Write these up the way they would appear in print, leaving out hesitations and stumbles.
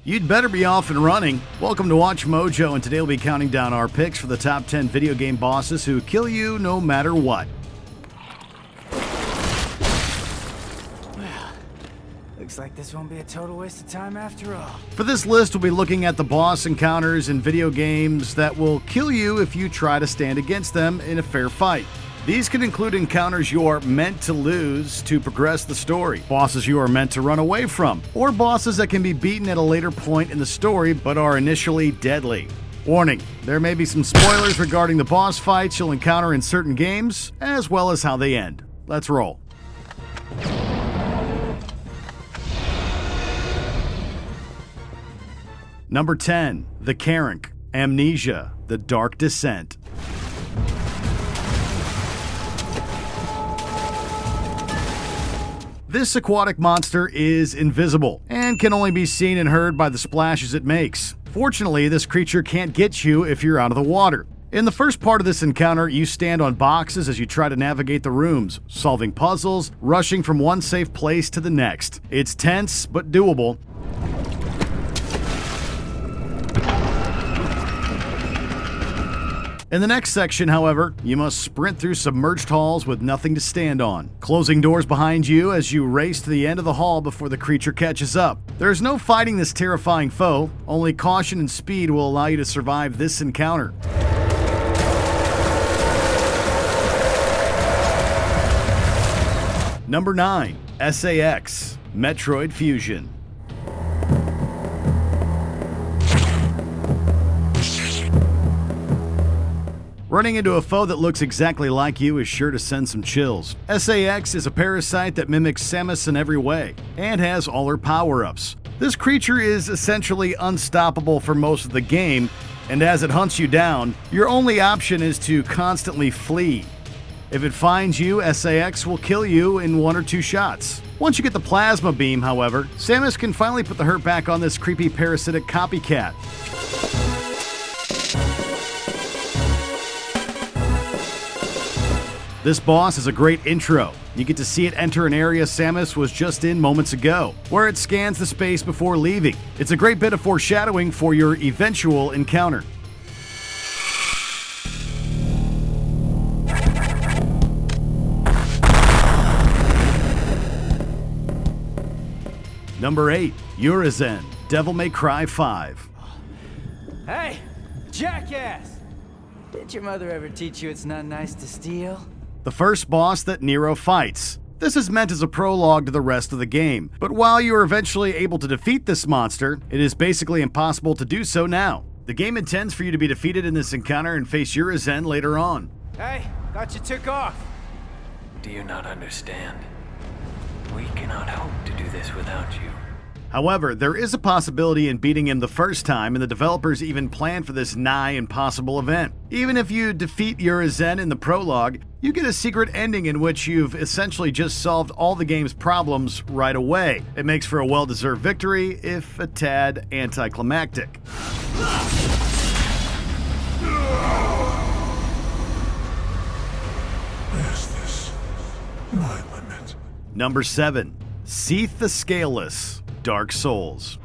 You'd better be off and running. Welcome to Watch Mojo, and today we'll be counting down our picks for the top 10 video game bosses who kill you no matter what. Well, looks like this won't be a total waste of time after all. For this list, we'll be looking at the boss encounters in video games that will kill you if you try to stand against them in a fair fight. These can include encounters you are meant to lose to progress the story, bosses you are meant to run away from, or bosses that can be beaten at a later point in the story but are initially deadly. Warning, there may be some spoilers regarding the boss fights you'll encounter in certain games, as well as how they end. Let's roll. Number 10, The Karank, Amnesia, The Dark Descent. This aquatic monster is invisible and can only be seen and heard by the splashes it makes. Fortunately, this creature can't get you if you're out of the water. In the first part of this encounter, you stand on boxes as you try to navigate the rooms, solving puzzles, rushing from one safe place to the next. It's tense, but doable. In the next section, however, you must sprint through submerged halls with nothing to stand on, closing doors behind you as you race to the end of the hall before the creature catches up. There's no fighting this terrifying foe, only caution and speed will allow you to survive this encounter. Number 9, SA-X, Metroid Fusion. Running into a foe that looks exactly like you is sure to send some chills. SA-X is a parasite that mimics Samus in every way, and has all her power-ups. This creature is essentially unstoppable for most of the game, and as it hunts you down, your only option is to constantly flee. If it finds you, SA-X will kill you in 1 or 2 shots. Once you get the plasma beam, however, Samus can finally put the hurt back on this creepy parasitic copycat. This boss is a great intro. You get to see it enter an area Samus was just in moments ago, where it scans the space before leaving. It's a great bit of foreshadowing for your eventual encounter. Number 8, Urizen, Devil May Cry 5. Hey, jackass! Did your mother ever teach you it's not nice to steal? The first boss that Nero fights. This is meant as a prologue to the rest of the game, but while you are eventually able to defeat this monster, it is basically impossible to do so now. The game intends for you to be defeated in this encounter and face Urizen later on. Hey, thought you took off. Do you not understand? We cannot hope to do this without you. However, there is a possibility in beating him the first time, and the developers even planned for this nigh impossible event. Even if you defeat Urizen in the prologue, you get a secret ending in which you've essentially just solved all the game's problems right away. It makes for a well-deserved victory, if a tad anticlimactic. Is this my limit? Number 7, Seath the Scaleless, Dark Souls.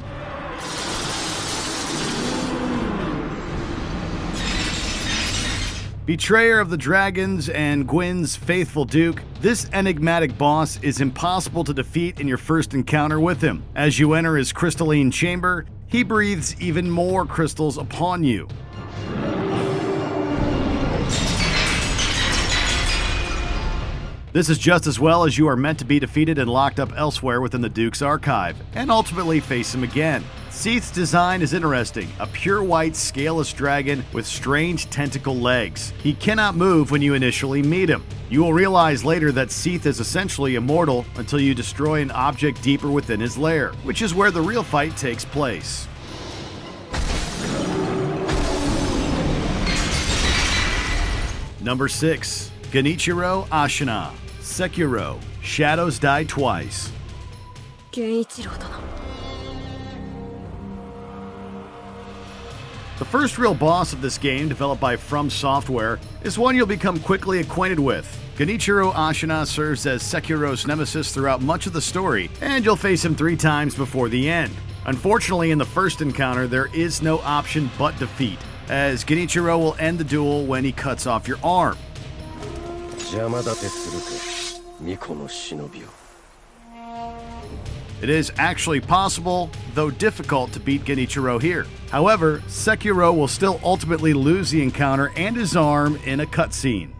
Betrayer of the Dragons and Gwyn's faithful Duke, this enigmatic boss is impossible to defeat in your first encounter with him. As you enter his crystalline chamber, he breathes even more crystals upon you. This is just as well as you are meant to be defeated and locked up elsewhere within the Duke's archive, and ultimately face him again. Seath's design is interesting, a pure white scaleless dragon with strange tentacle legs. He cannot move when you initially meet him. You will realize later that Seath is essentially immortal until you destroy an object deeper within his lair, which is where the real fight takes place. Number 6, Genichiro Ashina, Sekiro, Shadows Die Twice. 源一郎殿 The first real boss of this game, developed by From Software, is one you'll become quickly acquainted with. Genichiro Ashina serves as Sekiro's nemesis throughout much of the story, and you'll face him 3 times before the end. Unfortunately, in the first encounter, there is no option but defeat, as Genichiro will end the duel when he cuts off your arm. 邪魔立てするか、巫女の忍びを。 It is actually possible, though difficult, to beat Genichiro here. However, Sekiro will still ultimately lose the encounter and his arm in a cutscene.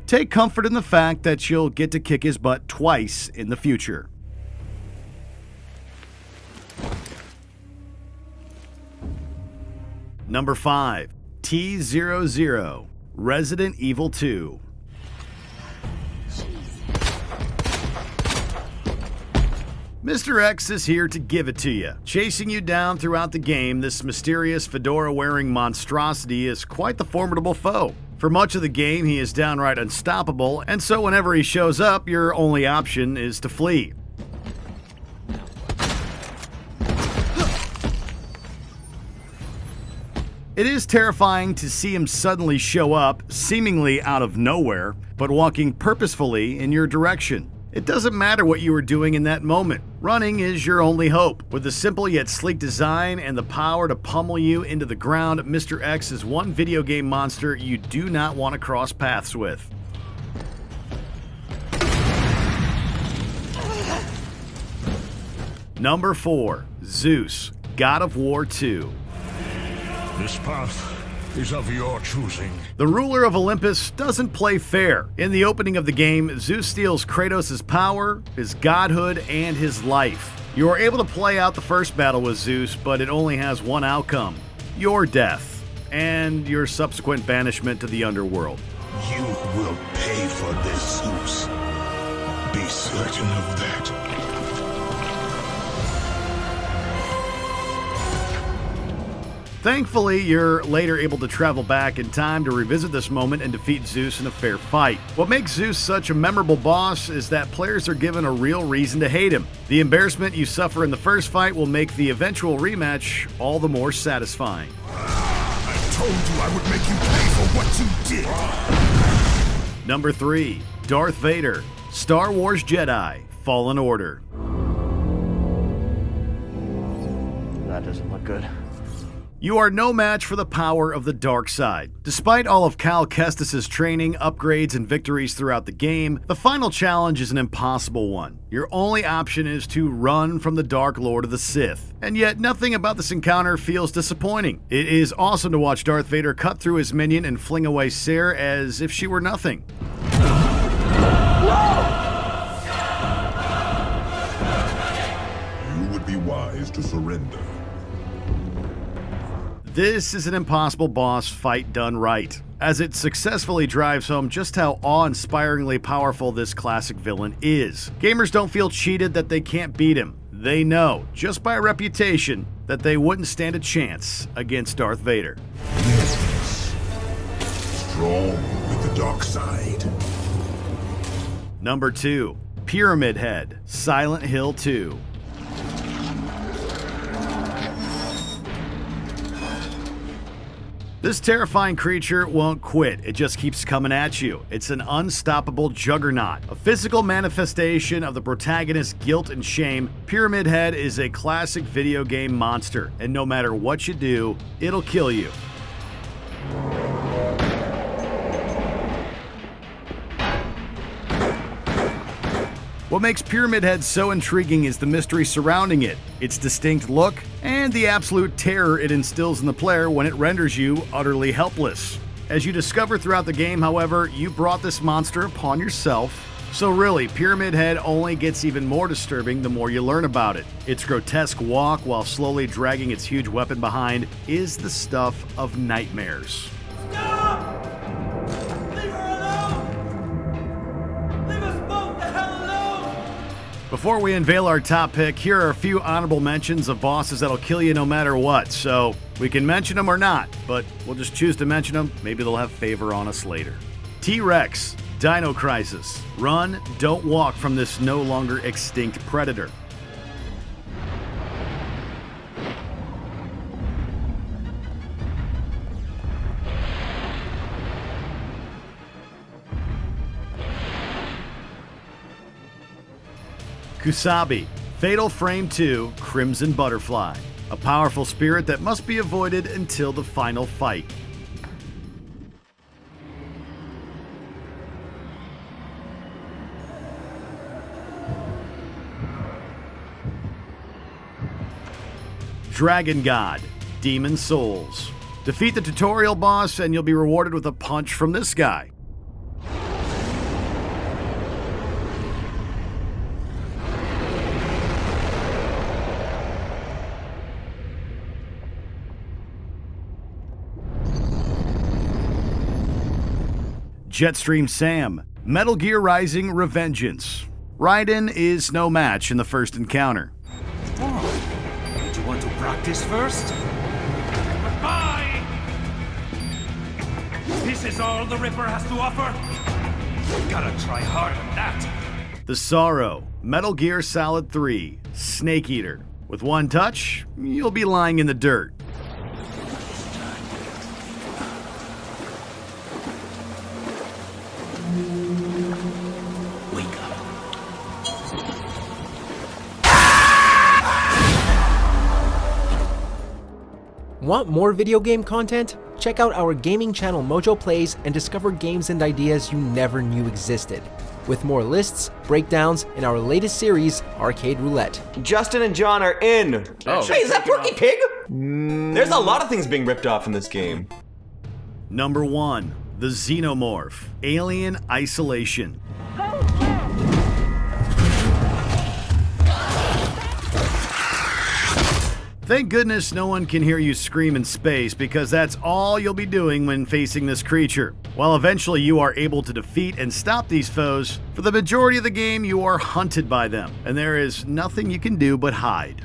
Take comfort in the fact that you'll get to kick his butt twice in the future. Number 5. T00, Resident Evil 2. Mr. X is here to give it to you. Chasing you down throughout the game, this mysterious fedora-wearing monstrosity is quite the formidable foe. For much of the game, he is downright unstoppable, and so whenever he shows up, your only option is to flee. It is terrifying to see him suddenly show up, seemingly out of nowhere, but walking purposefully in your direction. It doesn't matter what you were doing in that moment. Running is your only hope. With a simple yet sleek design and the power to pummel you into the ground, Mr. X is one video game monster you do not want to cross paths with. Number 4. Zeus, God of War 2. This path is of your choosing. The ruler of Olympus doesn't play fair. In the opening of the game, Zeus steals Kratos' power, his godhood, and his life. You are able to play out the first battle with Zeus, but it only has one outcome: your death, and your subsequent banishment to the underworld. You will pay for this, Zeus. Be certain of that. Thankfully, you're later able to travel back in time to revisit this moment and defeat Zeus in a fair fight. What makes Zeus such a memorable boss is that players are given a real reason to hate him. The embarrassment you suffer in the first fight will make the eventual rematch all the more satisfying. I told you I would make you pay for what you did. Number 3. Darth Vader, Star Wars Jedi, Fallen Order. That doesn't look good. You are no match for the power of the dark side. Despite all of Cal Kestis' training, upgrades, and victories throughout the game, the final challenge is an impossible one. Your only option is to run from the Dark Lord of the Sith. And yet, nothing about this encounter feels disappointing. It is awesome to watch Darth Vader cut through his minion and fling away Cere as if she were nothing. You would be wise to surrender. This is an impossible boss fight done right, as it successfully drives home just how awe-inspiringly powerful this classic villain is. Gamers don't feel cheated that they can't beat him. They know, just by reputation, that they wouldn't stand a chance against Darth Vader. Yes. Strong with the dark side. Number 2. Pyramid Head, Silent Hill 2. This terrifying creature won't quit, it just keeps coming at you. It's an unstoppable juggernaut. A physical manifestation of the protagonist's guilt and shame, Pyramid Head is a classic video game monster, and no matter what you do, it'll kill you. What makes Pyramid Head so intriguing is the mystery surrounding it, its distinct look, and the absolute terror it instills in the player when it renders you utterly helpless. As you discover throughout the game, however, you brought this monster upon yourself. So really, Pyramid Head only gets even more disturbing the more you learn about it. Its grotesque walk while slowly dragging its huge weapon behind is the stuff of nightmares. Before we unveil our top pick, here are a few honorable mentions of bosses that'll kill you no matter what. So we can mention them or not, but we'll just choose to mention them. Maybe they'll have favor on us later. T-Rex, Dino Crisis. Run, don't walk from this no longer extinct predator. Kusabi, Fatal Frame 2, Crimson Butterfly. a powerful spirit that must be avoided until the final fight. Dragon God, Demon Souls. Defeat the tutorial boss and you'll be rewarded with a punch from this guy. Jetstream Sam, Metal Gear Rising: Revengeance. Raiden is no match in the first encounter. Did you want to practice first? Goodbye! This is all the Ripper has to offer? Gotta try harder than that. The Sorrow, Metal Gear Solid 3, Snake Eater. With one touch, you'll be lying in the dirt. Wake up. Want more video game content? Check out our gaming channel Mojo Plays and discover games and ideas you never knew existed. With more lists, breakdowns, and our latest series, Arcade Roulette. Justin and John are in. Oh. Hey, is that Porky Pig? There's a lot of things being ripped off in this game. Number 1, the Xenomorph, Alien Isolation. Thank goodness no one can hear you scream in space, because that's all you'll be doing when facing this creature. While eventually you are able to defeat and stop these foes, for the majority of the game you are hunted by them, and there is nothing you can do but hide.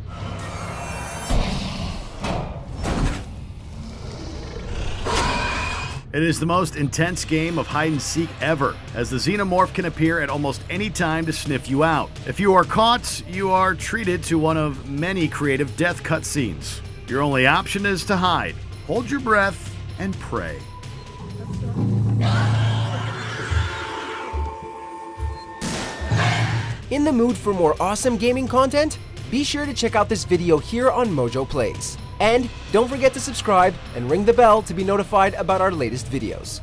It is the most intense game of hide-and-seek ever, as the Xenomorph can appear at almost any time to sniff you out. If you are caught, you are treated to one of many creative death cutscenes. Your only option is to hide, hold your breath, and pray. In the mood for more awesome gaming content? Be sure to check out this video here on Mojo Plays. And don't forget to subscribe and ring the bell to be notified about our latest videos.